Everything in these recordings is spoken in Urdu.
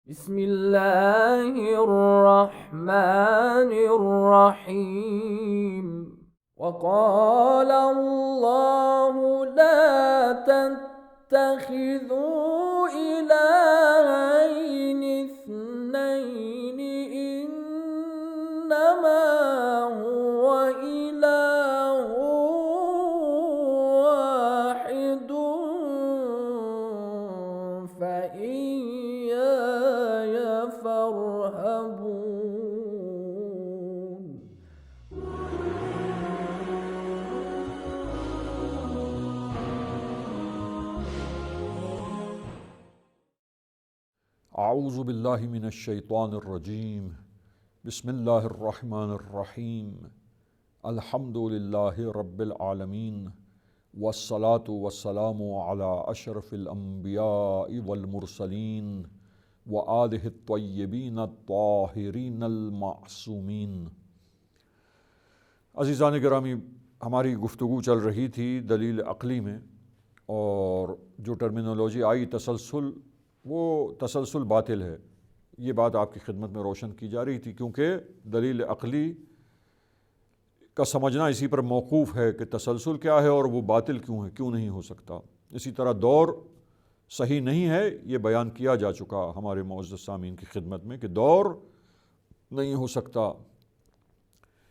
بسم اللہ الرحمن الرحیم وقال اللہ لا تتخذوا الہین اثنین انما هو الہ واحد فإیایا فارہبون۔ اعوذ باللہ من الشیطان الرجیم، بسم اللہ الرحمن الرحیم، الحمد للہ رب العالمین، والصلاة والسلام علی اشرف الانبیاء والمرسلین وآلہ الطیبین الطاہرین المعصومین۔ عزیزان گرامی، ہماری گفتگو چل رہی تھی دلیل عقلی میں، اور جو ٹرمینولوجی آئی تسلسل، وہ تسلسل باطل ہے، یہ بات آپ کی خدمت میں روشن کی جا رہی تھی، کیونکہ دلیل عقلی کا سمجھنا اسی پر موقوف ہے کہ تسلسل کیا ہے اور وہ باطل کیوں ہے، کیوں نہیں ہو سکتا۔ اسی طرح دور صحیح نہیں ہے، یہ بیان کیا جا چکا ہمارے معزز سامعین کی خدمت میں کہ دور نہیں ہو سکتا۔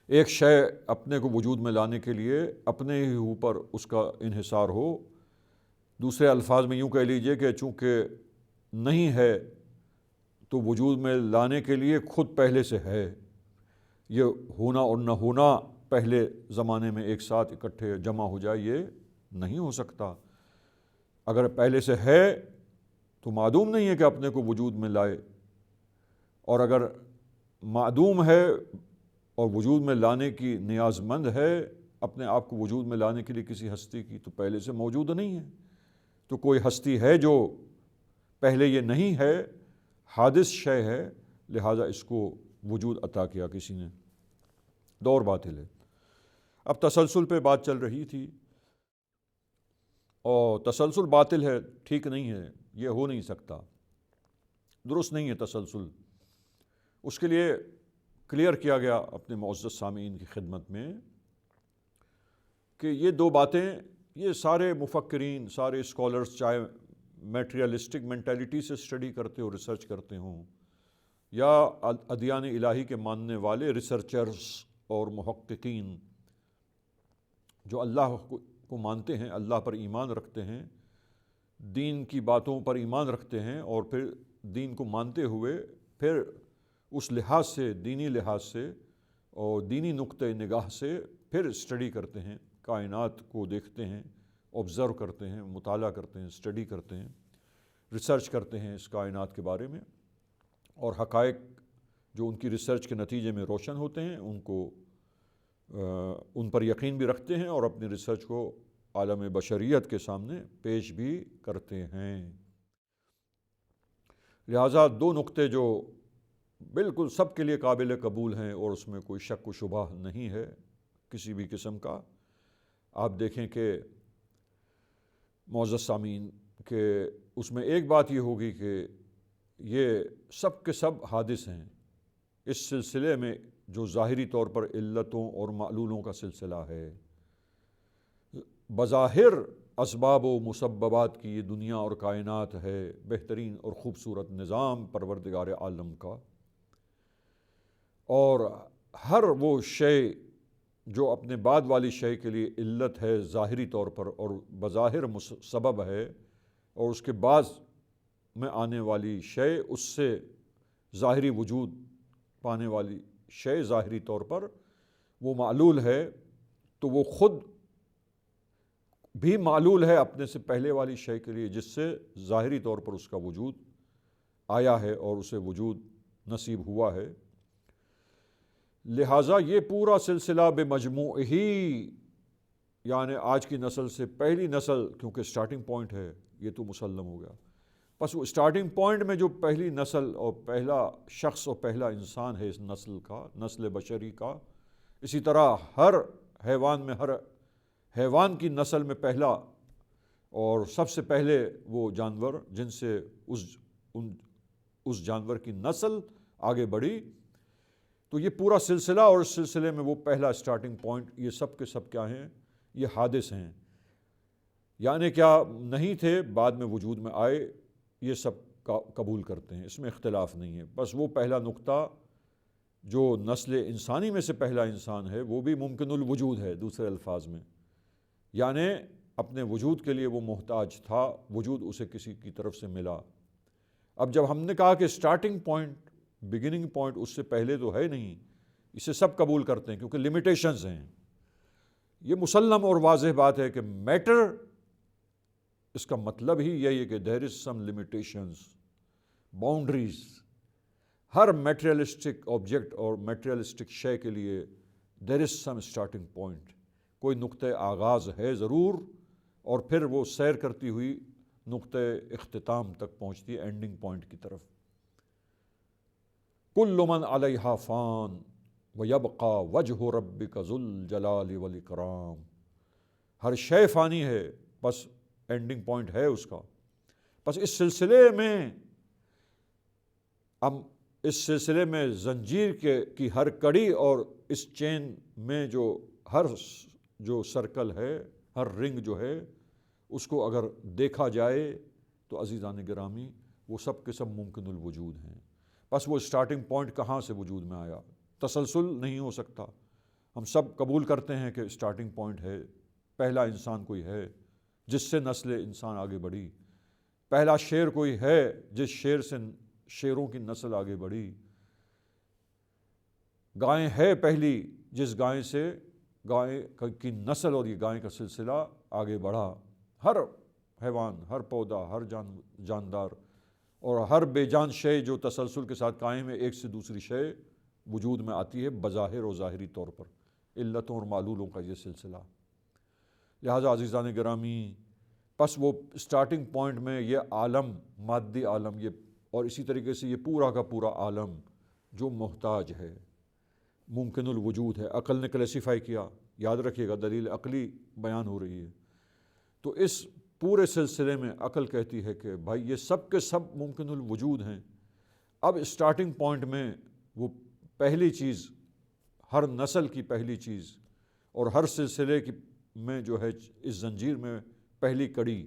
ایک شے اپنے کو وجود میں لانے کے لیے اپنے ہی اوپر اس کا انحصار ہو، دوسرے الفاظ میں یوں کہہ لیجئے کہ چونکہ نہیں ہے تو وجود میں لانے کے لیے خود پہلے سے ہے۔ یہ ہونا اور نہ ہونا پہلے زمانے میں ایک ساتھ اکٹھے جمع ہو جائے، یہ نہیں ہو سکتا۔ اگر پہلے سے ہے تو معدوم نہیں ہے کہ اپنے کو وجود میں لائے، اور اگر معدوم ہے اور وجود میں لانے کی نیاز مند ہے، اپنے آپ کو وجود میں لانے کے لیے کسی ہستی کی، تو پہلے سے موجود نہیں ہے۔ تو کوئی ہستی ہے جو پہلے یہ نہیں ہے، حادث شے ہے، لہٰذا اس کو وجود عطا کیا کسی نے۔ دور باطل ہے۔ اب تسلسل پہ بات چل رہی تھی، اور تسلسل باطل ہے، ٹھیک نہیں ہے، یہ ہو نہیں سکتا، درست نہیں ہے تسلسل۔ اس کے لیے کلیئر کیا گیا اپنے معزز سامعین کی خدمت میں کہ یہ دو باتیں، یہ سارے مفکرین، سارے اسکالرز، چاہے میٹریلسٹک مینٹیلٹی سے اسٹڈی کرتے ہو، ریسرچ کرتے ہوں، یا ادیان الہی کے ماننے والے ریسرچرز اور محققین جو اللہ کو مانتے ہیں، اللہ پر ایمان رکھتے ہیں، دین کی باتوں پر ایمان رکھتے ہیں، اور پھر دین کو مانتے ہوئے پھر اس لحاظ سے، دینی لحاظ سے اور دینی نقطہ نگاہ سے پھر اسٹڈی کرتے ہیں، کائنات کو دیکھتے ہیں، آبزرو کرتے ہیں، مطالعہ کرتے ہیں، اسٹڈی کرتے ہیں، ریسرچ کرتے ہیں اس کائنات کے بارے میں، اور حقائق جو ان کی ریسرچ کے نتیجے میں روشن ہوتے ہیں ان پر یقین بھی رکھتے ہیں، اور اپنی ریسرچ کو عالم بشریت کے سامنے پیش بھی کرتے ہیں۔ لہٰذا دو نقطے جو بالکل سب کے لیے قابل قبول ہیں، اور اس میں کوئی شک و شبہ نہیں ہے کسی بھی قسم کا۔ آپ دیکھیں کہ معزز سامعین کہ اس میں ایک بات یہ ہوگی کہ یہ سب کے سب حادث ہیں، اس سلسلے میں جو ظاہری طور پر علتوں اور معلولوں کا سلسلہ ہے، بظاہر اسباب و مسببات کی یہ دنیا اور کائنات ہے، بہترین اور خوبصورت نظام پروردگار عالم کا، اور ہر وہ شے جو اپنے بعد والی شے کے لیے علت ہے ظاہری طور پر اور بظاہر سبب ہے، اور اس کے بعد میں آنے والی شے اس سے ظاہری وجود پانے والی شے ظاہری طور پر وہ معلول ہے، تو وہ خود بھی معلول ہے اپنے سے پہلے والی شے کے لیے، جس سے ظاہری طور پر اس کا وجود آیا ہے اور اسے وجود نصیب ہوا ہے۔ لہٰذا یہ پورا سلسلہ بمجموع ہی، یعنی آج کی نسل سے پہلی نسل، کیونکہ سٹارٹنگ پوائنٹ ہے، یہ تو مسلم ہو گیا، بس وہ سٹارٹنگ پوائنٹ میں جو پہلی نسل اور پہلا شخص اور پہلا انسان ہے اس نسل کا، نسل بشری کا، اسی طرح ہر حیوان میں، ہر حیوان کی نسل میں پہلا اور سب سے پہلے وہ جانور جن سے اس جانور کی نسل آگے بڑھی۔ تو یہ پورا سلسلہ، اور اس سلسلے میں وہ پہلا سٹارٹنگ پوائنٹ، یہ سب کے سب کیا ہیں؟ یہ حادث ہیں، یعنی کیا نہیں تھے، بعد میں وجود میں آئے، یہ سب قبول کرتے ہیں، اس میں اختلاف نہیں ہے۔ بس وہ پہلا نقطہ جو نسل انسانی میں سے پہلا انسان ہے وہ بھی ممکن الوجود ہے، دوسرے الفاظ میں، یعنی اپنے وجود کے لیے وہ محتاج تھا، وجود اسے کسی کی طرف سے ملا۔ اب جب ہم نے کہا کہ سٹارٹنگ پوائنٹ، بگننگ پوائنٹ اس سے پہلے تو ہے نہیں، اسے سب قبول کرتے ہیں کیونکہ لمیٹیشنز ہیں۔ یہ مسلم اور واضح بات ہے کہ میٹر، اس کا مطلب ہی یہی ہے کہ دیر از سم لمیٹیشنز، باؤنڈریز۔ ہر میٹریلسٹک آبجیکٹ اور میٹریلسٹک شے کے لیے دیر از سم اسٹارٹنگ پوائنٹ، کوئی نقطۂ آغاز ہے ضرور، اور پھر وہ سیر کرتی ہوئی نقطۂ اختتام تک پہنچتی ہے، اینڈنگ پوائنٹ کی طرف۔ کل من علیہا فان ویبقی وجہ ربک ذو الجلال والاکرام، ہر شے فانی ہے، بس اینڈنگ پوائنٹ ہے اس کا۔ بس اس سلسلے میں ہم اس سلسلے میں زنجیر کی ہر کڑی اور اس چین میں جو ہر جو سرکل ہے، ہر رنگ جو ہے، اس کو اگر دیکھا جائے تو عزیزان گرامی وہ سب کے سب ممکن الوجود ہیں۔ بس وہ سٹارٹنگ پوائنٹ کہاں سے وجود میں آیا؟ تسلسل نہیں ہو سکتا۔ ہم سب قبول کرتے ہیں کہ سٹارٹنگ پوائنٹ ہے، پہلا انسان کوئی ہے جس سے نسل انسان آگے بڑھی، پہلا شیر کوئی ہے جس شیر سے شیروں کی نسل آگے بڑھی، گائے ہے پہلی جس گائے سے گائے کی نسل اور یہ گائے کا سلسلہ آگے بڑھا۔ ہر حیوان، ہر پودا، ہر جاندار اور ہر بے جان شے جو تسلسل کے ساتھ قائم ہے، ایک سے دوسری شے وجود میں آتی ہے بظاہر و ظاہری طور پر، علتوں اور معلولوں کا یہ سلسلہ۔ لہٰذا عزیزان گرامی، پس وہ سٹارٹنگ پوائنٹ میں یہ عالم، مادی عالم، یہ اور اسی طریقے سے یہ پورا کا پورا عالم جو محتاج ہے، ممکن الوجود ہے۔ عقل نے کلیسیفائی کیا، یاد رکھیے گا دلیل عقلی بیان ہو رہی ہے، تو اس پورے سلسلے میں عقل کہتی ہے کہ بھائی یہ سب کے سب ممکن الوجود ہیں۔ اب سٹارٹنگ پوائنٹ میں وہ پہلی چیز، ہر نسل کی پہلی چیز اور ہر سلسلے کی میں جو ہے اس زنجیر میں پہلی کڑی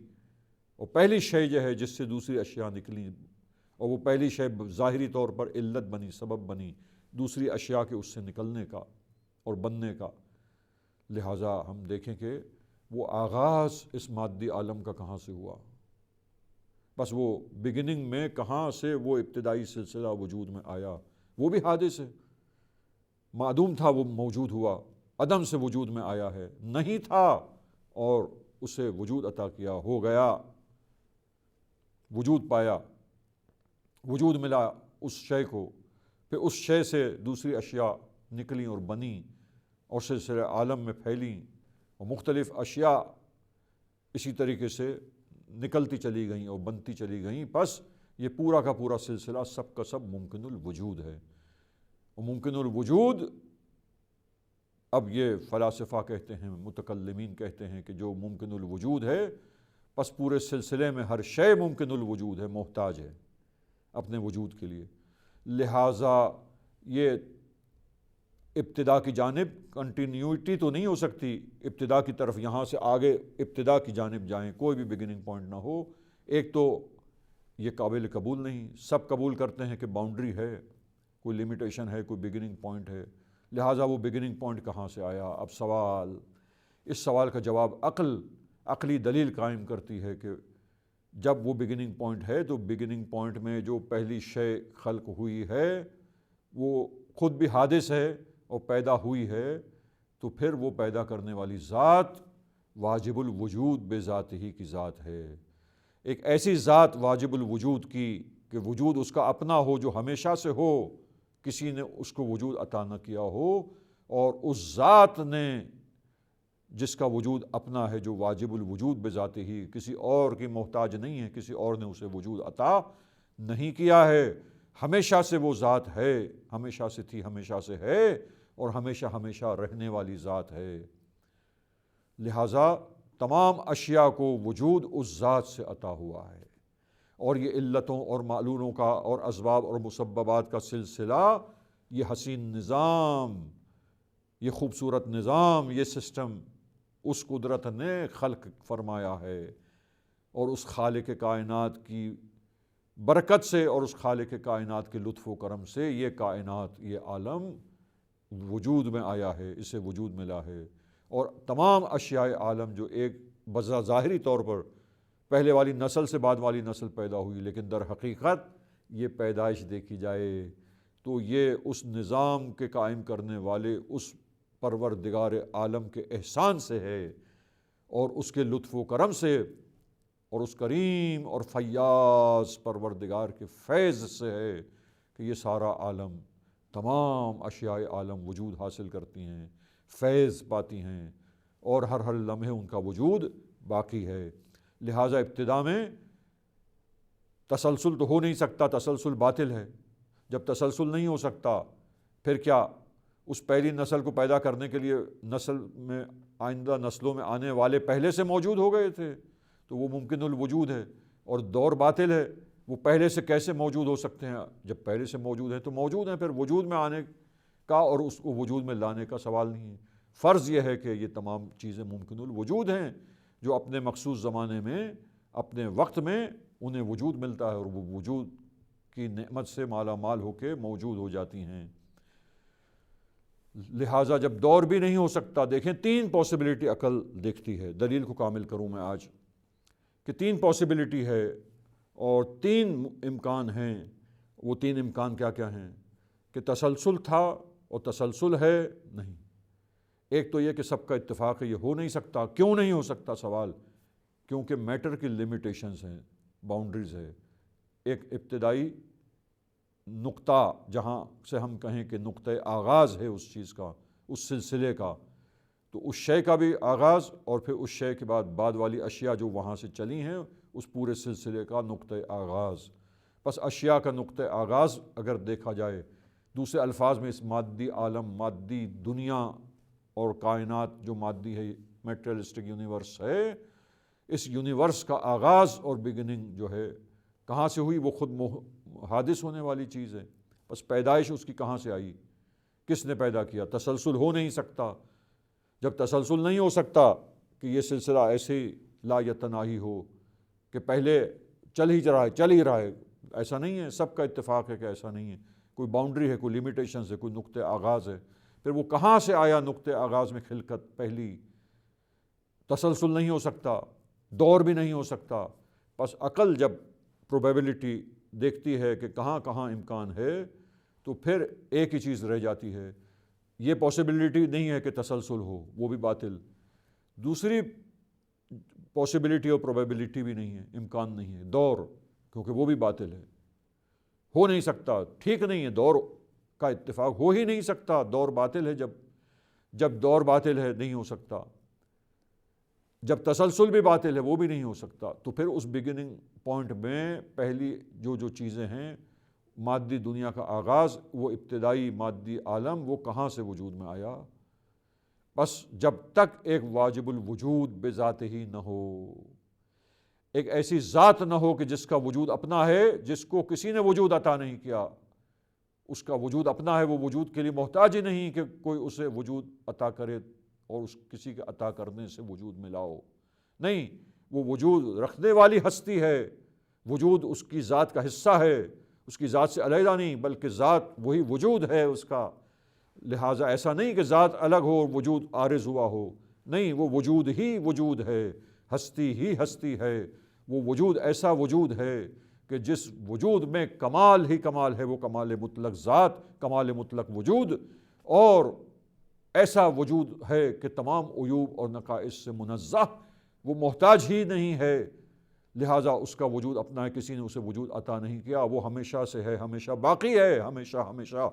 اور پہلی شے جو ہے جس سے دوسری اشیاء نکلی، اور وہ پہلی شے ظاہری طور پر علت بنی، سبب بنی دوسری اشیاء کے اس سے نکلنے کا اور بننے کا۔ لہٰذا ہم دیکھیں کہ وہ آغاز اس مادی عالم کا کہاں سے ہوا، بس وہ بگننگ میں کہاں سے وہ ابتدائی سلسلہ وجود میں آیا، وہ بھی حادث ہے۔ معدوم تھا وہ موجود ہوا، عدم سے وجود میں آیا ہے، نہیں تھا اور اسے وجود عطا کیا، ہو گیا، وجود پایا، وجود ملا اس شے کو، پھر اس شے سے دوسری اشیاء نکلیں اور بنیں اور سلسلہ عالم میں پھیلیں، اور مختلف اشیاء اسی طریقے سے نکلتی چلی گئیں اور بنتی چلی گئیں۔ بس یہ پورا کا پورا سلسلہ سب کا سب ممکن الوجود ہے۔ اور ممکن الوجود، اب یہ فلاسفہ کہتے ہیں، متکلمین کہتے ہیں کہ جو ممکن الوجود ہے، بس پورے سلسلے میں ہر شے ممکن الوجود ہے، محتاج ہے اپنے وجود کے لیے۔ لہٰذا یہ ابتدا کی جانب کنٹینیوٹی تو نہیں ہو سکتی، ابتدا کی طرف یہاں سے آگے ابتدا کی جانب جائیں، کوئی بھی بگننگ پوائنٹ نہ ہو، ایک تو یہ قابل قبول نہیں۔ سب قبول کرتے ہیں کہ باؤنڈری ہے، کوئی لمیٹیشن ہے، کوئی بگننگ پوائنٹ ہے، لہٰذا وہ بگننگ پوائنٹ کہاں سے آیا؟ اب سوال، اس سوال کا جواب عقلی دلیل قائم کرتی ہے کہ جب وہ بگننگ پوائنٹ ہے تو بگننگ پوائنٹ میں جو پہلی شے خلق ہوئی ہے وہ خود بھی حادث ہے اور پیدا ہوئی ہے، تو پھر وہ پیدا کرنے والی ذات واجب الوجود بے ذات ہی کی ذات ہے، ایک ایسی ذات واجب الوجود کی کہ وجود اس کا اپنا ہو، جو ہمیشہ سے ہو، کسی نے اس کو وجود عطا نہ کیا ہو، اور اس ذات نے جس کا وجود اپنا ہے، جو واجب الوجود بذات ہی، کسی اور کی محتاج نہیں ہے، کسی اور نے اسے وجود عطا نہیں کیا ہے، ہمیشہ سے وہ ذات ہے، ہمیشہ سے تھی، ہمیشہ سے ہے اور ہمیشہ ہمیشہ رہنے والی ذات ہے۔ لہٰذا تمام اشیاء کو وجود اس ذات سے عطا ہوا ہے، اور یہ علتوں اور معلولوں کا اور اسباب اور مسببات کا سلسلہ، یہ حسین نظام، یہ خوبصورت نظام، یہ سسٹم اس قدرت نے خلق فرمایا ہے، اور اس خالق کائنات کی برکت سے اور اس خالق کائنات کے لطف و کرم سے یہ کائنات، یہ عالم وجود میں آیا ہے، اسے وجود ملا ہے۔ اور تمام اشیاء عالم جو ایک ظاہری طور پر پہلے والی نسل سے بعد والی نسل پیدا ہوئی، لیکن در حقیقت یہ پیدائش دیکھی جائے تو یہ اس نظام کے قائم کرنے والے اس پروردگار عالم کے احسان سے ہے، اور اس کے لطف و کرم سے، اور اس کریم اور فیاض پروردگار کے فیض سے ہے کہ یہ سارا عالم، تمام اشیاء عالم وجود حاصل کرتی ہیں، فیض پاتی ہیں، اور ہر لمحے ان کا وجود باقی ہے۔ لہٰذا ابتدا میں تسلسل تو ہو نہیں سکتا، تسلسل باطل ہے۔ جب تسلسل نہیں ہو سکتا پھر کیا اس پہلی نسل کو پیدا کرنے کے لیے نسل میں آئندہ نسلوں میں آنے والے پہلے سے موجود ہو گئے تھے؟ تو وہ ممکن الوجود ہے، اور دور باطل ہے۔ وہ پہلے سے کیسے موجود ہو سکتے ہیں؟ جب پہلے سے موجود ہیں تو موجود ہیں، پھر وجود میں آنے کا اور اس کو وجود میں لانے کا سوال نہیں ہے۔ فرض یہ ہے کہ یہ تمام چیزیں ممکن الوجود ہیں، جو اپنے مخصوص زمانے میں، اپنے وقت میں انہیں وجود ملتا ہے، اور وہ وجود کی نعمت سے مالا مال ہو کے موجود ہو جاتی ہیں۔ لہٰذا جب دور بھی نہیں ہو سکتا، دیکھیں 3 پاسبلٹی عقل دیکھتی ہے۔ دلیل کو کامل کروں میں آج کہ 3 پاسبلٹی ہے اور 3 امکان ہیں۔ وہ 3 امکان کیا کیا ہیں؟ کہ تسلسل تھا اور تسلسل ہے نہیں۔ ایک تو یہ کہ سب کا اتفاق ہے، یہ ہو نہیں سکتا۔ کیوں نہیں ہو سکتا؟ سوال کیونکہ میٹر کی لمیٹیشنز ہیں، باؤنڈریز ہے۔ ایک ابتدائی نقطہ جہاں سے ہم کہیں کہ نقطۂ آغاز ہے اس چیز کا، اس سلسلے کا، تو اس شے کا بھی آغاز، اور پھر اس شے کے بعد والی اشیاء جو وہاں سے چلی ہیں اس پورے سلسلے کا نقطۂ آغاز۔ بس اشیاء کا نقطۂ آغاز اگر دیکھا جائے، دوسرے الفاظ میں اس مادی عالم، مادی دنیا اور کائنات جو مادی ہے، میٹریلسٹک یونیورس ہے، اس یونیورس کا آغاز اور بگننگ جو ہے کہاں سے ہوئی؟ وہ خود حادث ہونے والی چیز ہے۔ بس پیدائش اس کی کہاں سے آئی؟ کس نے پیدا کیا؟ تسلسل ہو نہیں سکتا۔ جب تسلسل نہیں ہو سکتا کہ یہ سلسلہ ایسے لا یتناہی ہو کہ پہلے چل ہی رہا ہے، ایسا نہیں ہے۔ سب کا اتفاق ہے کہ ایسا نہیں ہے، کوئی باؤنڈری ہے، کوئی لیمیٹیشنز ہے، کوئی نقطۂ آغاز ہے۔ پھر وہ کہاں سے آیا نقطۂ آغاز میں خلقت پہلی؟ تسلسل نہیں ہو سکتا، دور بھی نہیں ہو سکتا۔ بس عقل جب پروبیبلٹی دیکھتی ہے کہ کہاں کہاں امکان ہے، تو پھر ایک ہی چیز رہ جاتی ہے۔ یہ پاسبلٹی نہیں ہے کہ تسلسل ہو، وہ بھی باطل۔ دوسری پاسبلٹی اور پروبیبلٹی بھی نہیں ہے، امکان نہیں ہے، دور، کیونکہ وہ بھی باطل ہے، ہو نہیں سکتا، ٹھیک نہیں ہے، دور کا اتفاق ہو ہی نہیں سکتا۔ دور باطل ہے، جب دور باطل ہے نہیں ہو سکتا۔ جب تسلسل بھی باطل ہے وہ بھی نہیں ہو سکتا۔ تو پھر اس بگننگ پوائنٹ میں پہلی جو چیزیں ہیں، مادی دنیا کا آغاز، وہ ابتدائی مادی عالم، وہ کہاں سے وجود میں آیا؟ بس جب تک ایک واجب الوجود بذات ہی نہ ہو، ایک ایسی ذات نہ ہو کہ جس کا وجود اپنا ہے، جس کو کسی نے وجود عطا نہیں کیا، اس کا وجود اپنا ہے، وہ وجود کے لیے محتاج ہی نہیں کہ کوئی اسے وجود عطا کرے اور اس کسی کے عطا کرنے سے وجود ملا ہو۔ نہیں، وہ وجود رکھنے والی ہستی ہے، وجود اس کی ذات کا حصہ ہے، اس کی ذات سے علیحدہ نہیں، بلکہ ذات وہی وجود ہے اس کا۔ لہٰذا ایسا نہیں کہ ذات الگ ہو اور وجود عارض ہوا ہو، نہیں، وہ وجود ہی وجود ہے، ہستی ہی ہستی ہے۔ وہ وجود ایسا وجود ہے کہ جس وجود میں کمال ہی کمال ہے، وہ کمال مطلق ذات، کمال مطلق وجود، اور ایسا وجود ہے کہ تمام عیوب اور نقائص سے منزہ، وہ محتاج ہی نہیں ہے۔ لہٰذا اس کا وجود اپنا ہے، کسی نے اسے وجود عطا نہیں کیا، وہ ہمیشہ سے ہے، ہمیشہ باقی ہے، ہمیشہ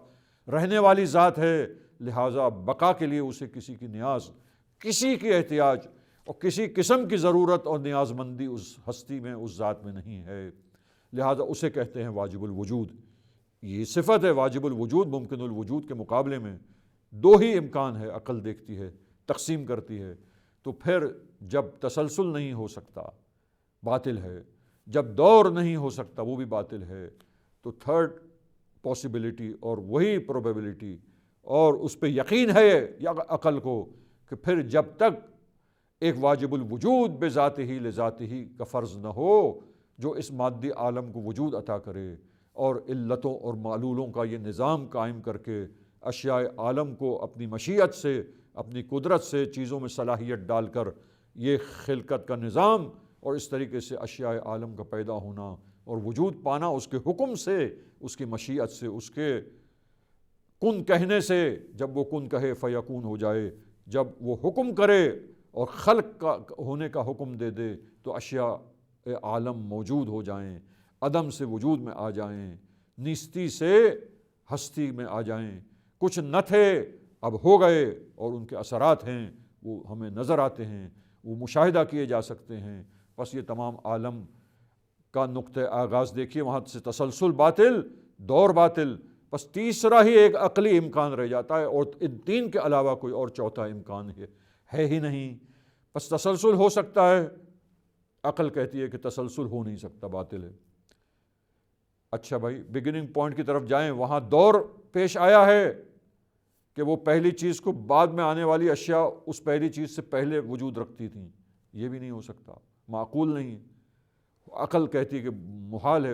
رہنے والی ذات ہے۔ لہٰذا بقا کے لیے اسے کسی کی نیاز، کسی کی احتیاج اور کسی قسم کی ضرورت اور نیاز مندی اس ہستی میں، اس ذات میں نہیں ہے۔ لہٰذا اسے کہتے ہیں واجب الوجود۔ یہ صفت ہے واجب الوجود۔ ممکن الوجود کے مقابلے میں 2 ہی امکان ہے، عقل دیکھتی ہے، تقسیم کرتی ہے۔ تو پھر جب تسلسل نہیں ہو سکتا، باطل ہے، جب دور نہیں ہو سکتا وہ بھی باطل ہے، تو تھرڈ پاسبلٹی اور وہی پروبیبلٹی اور اس پہ یقین ہے یا عقل کو کہ پھر جب تک ایک واجب الوجود بذاتہ لذاتہ کا فرض نہ ہو جو اس مادی عالم کو وجود عطا کرے اور علتوں اور معلولوں کا یہ نظام قائم کر کے اشیاء عالم کو اپنی مشیت سے اپنی قدرت سے چیزوں میں صلاحیت ڈال کر یہ خلقت کا نظام اور اس طریقے سے اشیاء عالم کا پیدا ہونا اور وجود پانا اس کے حکم سے، اس کی مشیت سے، اس کے کن کہنے سے، جب وہ کن کہے فیکون ہو جائے، جب وہ حکم کرے اور خلق کا ہونے کا حکم دے دے تو اشیاء عالم موجود ہو جائیں، عدم سے وجود میں آ جائیں، نیستی سے ہستی میں آ جائیں، کچھ نہ تھے اب ہو گئے اور ان کے اثرات ہیں وہ ہمیں نظر آتے ہیں، وہ مشاہدہ کیے جا سکتے ہیں۔ بس یہ تمام عالم کا نقطہ آغاز دیکھیے، وہاں سے تسلسل باطل، دور باطل، بس تیسرا ہی ایک عقلی امکان رہ جاتا ہے اور ان تین کے علاوہ کوئی اور چوتھا امکان ہے ہی نہیں۔ بس تسلسل ہو سکتا ہے، عقل کہتی ہے کہ تسلسل ہو نہیں سکتا، باطل ہے۔ اچھا بھائی، بگننگ پوائنٹ کی طرف جائیں، وہاں دور پیش آیا ہے کہ وہ پہلی چیز کو بعد میں آنے والی اشیاء اس پہلی چیز سے پہلے وجود رکھتی تھیں، یہ بھی نہیں ہو سکتا، معقول نہیں۔ عقل کہتی ہے کہ محال ہے،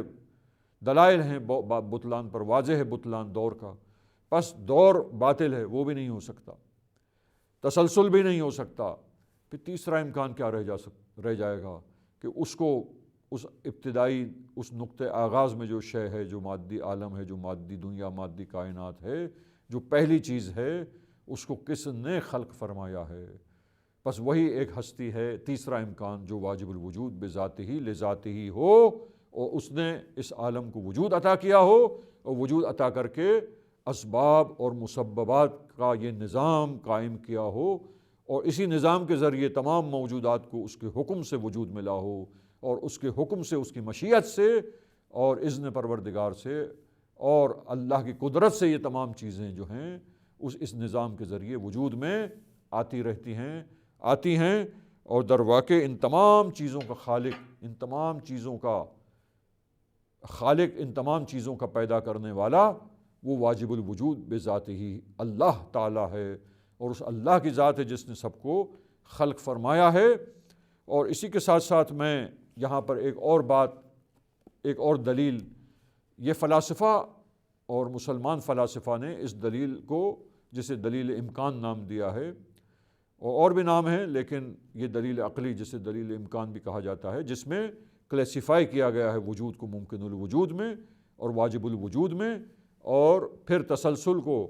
دلائل ہیں بطلان پر، واضح ہے بطلان دور کا، بس دور باطل ہے، وہ بھی نہیں ہو سکتا، تسلسل بھی نہیں ہو سکتا۔ پھر تیسرا امکان کیا رہ جائے گا کہ اس کو اس ابتدائی اس نقطۂ آغاز میں جو شے ہے، جو مادی عالم ہے، جو مادی دنیا، مادی کائنات ہے، جو پہلی چیز ہے، اس کو کس نے خلق فرمایا ہے؟ بس وہی ایک ہستی ہے، تیسرا امکان جو واجب الوجود بذاتہ لذاتہ ہو اور اس نے اس عالم کو وجود عطا کیا ہو اور وجود عطا کر کے اسباب اور مسببات کا یہ نظام قائم کیا ہو اور اسی نظام کے ذریعے تمام موجودات کو اس کے حکم سے وجود ملا ہو اور اس کے حکم سے، اس کی مشیت سے اور اذن پروردگار سے اور اللہ کی قدرت سے یہ تمام چیزیں جو ہیں اس نظام کے ذریعے وجود میں آتی رہتی ہیں اور در واقع ان تمام چیزوں کا خالق، ان تمام چیزوں کا پیدا کرنے والا وہ واجب الوجود بذاتہ ہی اللہ تعالیٰ ہے اور اس اللہ کی ذات ہے جس نے سب کو خلق فرمایا ہے۔ اور اسی کے ساتھ ساتھ میں یہاں پر ایک اور دلیل، یہ فلاسفہ اور مسلمان فلاسفہ نے اس دلیل کو، جسے دلیل امکان نام دیا ہے، اور بھی نام ہے لیکن یہ دلیل عقلی جسے دلیل امکان بھی کہا جاتا ہے، جس میں کلیسیفائی کیا گیا ہے وجود کو ممکن الوجود میں اور واجب الوجود میں، اور پھر تسلسل کو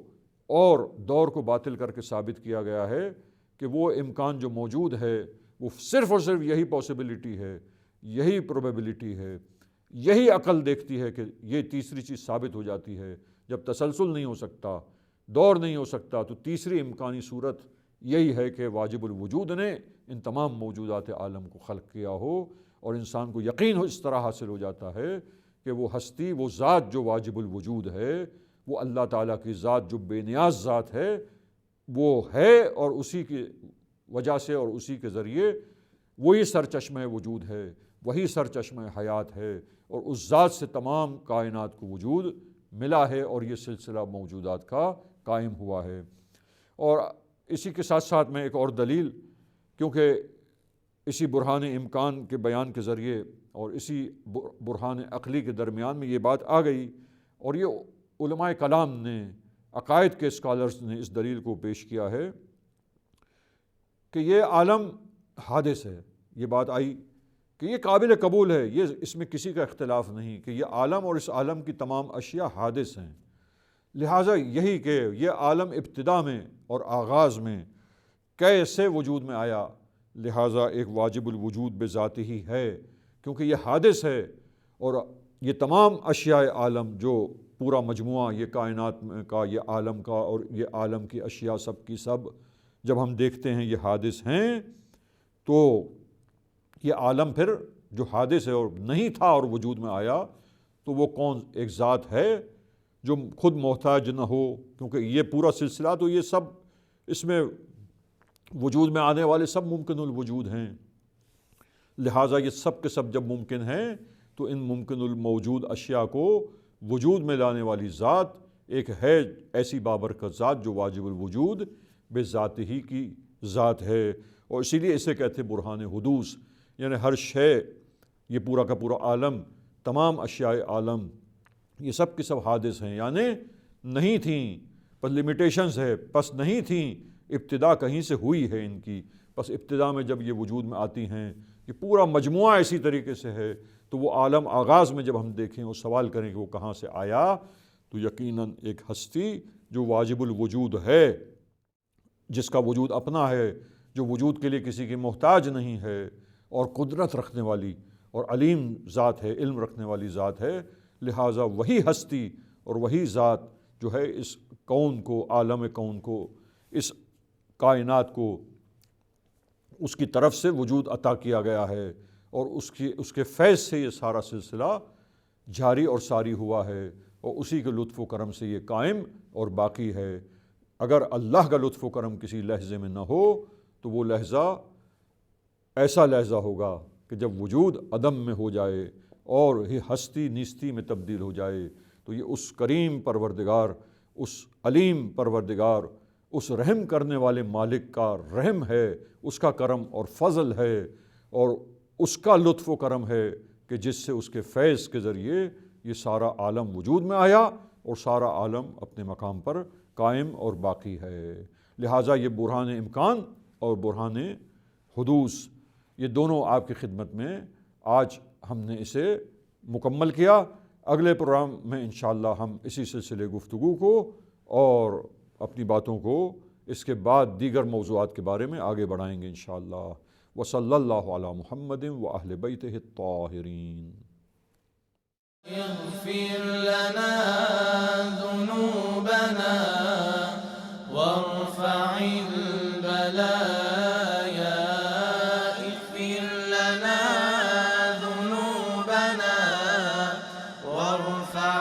اور دور کو باطل کر کے ثابت کیا گیا ہے کہ وہ امکان جو موجود ہے وہ صرف اور صرف یہی پاسبلٹی ہے، یہی پروبیبلٹی ہے، یہی عقل دیکھتی ہے کہ یہ تیسری چیز ثابت ہو جاتی ہے۔ جب تسلسل نہیں ہو سکتا، دور نہیں ہو سکتا، تو تیسری امکانی صورت یہی ہے کہ واجب الوجود نے ان تمام موجودات عالم کو خلق کیا ہو اور انسان کو یقین اس طرح حاصل ہو جاتا ہے کہ وہ ہستی، وہ ذات جو واجب الوجود ہے، وہ اللہ تعالیٰ کی ذات جو بے نیاز ذات ہے، وہ ہے اور اسی کی وجہ سے اور اسی کے ذریعے وہی سرچشمہ وجود ہے، وہی سرچشمہ حیات ہے اور اس ذات سے تمام کائنات کو وجود ملا ہے اور یہ سلسلہ موجودات کا قائم ہوا ہے۔ اور اسی کے ساتھ ساتھ میں ایک اور دلیل، کیونکہ اسی برہان امکان کے بیان کے ذریعے اور اسی برہان عقلی کے درمیان میں یہ بات آ گئی اور یہ علماء کلام نے، عقائد کے اسکالرز نے اس دلیل کو پیش کیا ہے کہ یہ عالم حادث ہے۔ یہ بات آئی کہ یہ قابل قبول ہے، یہ اس میں کسی کا اختلاف نہیں کہ یہ عالم اور اس عالم کی تمام اشیاء حادث ہیں، لہٰذا یہی کہ یہ عالم ابتدا میں اور آغاز میں کیسے وجود میں آیا، لہٰذا ایک واجب الوجود بذاتہ ہی ہے کیونکہ یہ حادث ہے اور یہ تمام اشیاء عالم جو پورا مجموعہ یہ کائنات کا، یہ عالم کا اور یہ عالم کی اشیاء سب کی سب جب ہم دیکھتے ہیں یہ حادث ہیں، تو یہ عالم پھر جو حادث ہے اور نہیں تھا اور وجود میں آیا تو وہ کون ایک ذات ہے جو خود محتاج نہ ہو، کیونکہ یہ پورا سلسلہ تو یہ سب اس میں وجود میں آنے والے سب ممکن الوجود ہیں، لہٰذا یہ سب کے سب جب ممکن ہیں تو ان ممکن الموجود اشیاء کو وجود میں لانے والی ذات ایک ہے ایسی بابرکت ذات جو واجب الوجود بے ذات ہی کی ذات ہے، اور اسی لیے اسے کہتے ہیں برہان حدوث، یعنی ہر شے، یہ پورا کا پورا عالم، تمام اشیاء عالم، یہ سب کے سب حادث ہیں، یعنی نہیں تھیں، پر لمیٹیشنز ہے، پس نہیں تھیں، ابتدا کہیں سے ہوئی ہے ان کی، بس ابتدا میں جب یہ وجود میں آتی ہیں، یہ پورا مجموعہ اسی طریقے سے ہے، تو وہ عالم آغاز میں جب ہم دیکھیں اور سوال کریں کہ وہ کہاں سے آیا، تو یقیناً ایک ہستی جو واجب الوجود ہے، جس کا وجود اپنا ہے، جو وجود کے لیے کسی کی محتاج نہیں ہے، اور قدرت رکھنے والی اور علیم ذات ہے، علم رکھنے والی ذات ہے، لہٰذا وہی ہستی اور وہی ذات جو ہے اس کون کو، عالم کون کو، اس کائنات کو اس کی طرف سے وجود عطا کیا گیا ہے، اور اس کے فیض سے یہ سارا سلسلہ جاری اور ساری ہوا ہے، اور اسی کے لطف و کرم سے یہ قائم اور باقی ہے۔ اگر اللہ کا لطف و کرم کسی لحظے میں نہ ہو تو وہ لحظہ ایسا لحظہ ہوگا کہ جب وجود عدم میں ہو جائے اور یہ ہستی نیستی میں تبدیل ہو جائے، تو یہ اس کریم پروردگار، اس علیم پروردگار، اس رحم کرنے والے مالک کا رحم ہے، اس کا کرم اور فضل ہے، اور اس کا لطف و کرم ہے کہ جس سے اس کے فیض کے ذریعے یہ سارا عالم وجود میں آیا اور سارا عالم اپنے مقام پر قائم اور باقی ہے۔ لہٰذا یہ برہان امکان اور برہان حدوث، یہ دونوں آپ کی خدمت میں آج ہم نے اسے مکمل کیا۔ اگلے پروگرام میں انشاءاللہ ہم اسی سلسلے گفتگو کو اور اپنی باتوں کو اس کے بعد دیگر موضوعات کے بارے میں آگے بڑھائیں گے انشاءاللہ۔ وصلی اللہ علی محمد واہل بیتہ الطاہرین۔ اغفر لنا ذنوبنا وارفع البلايا، اغفر لنا ذنوبنا وارفع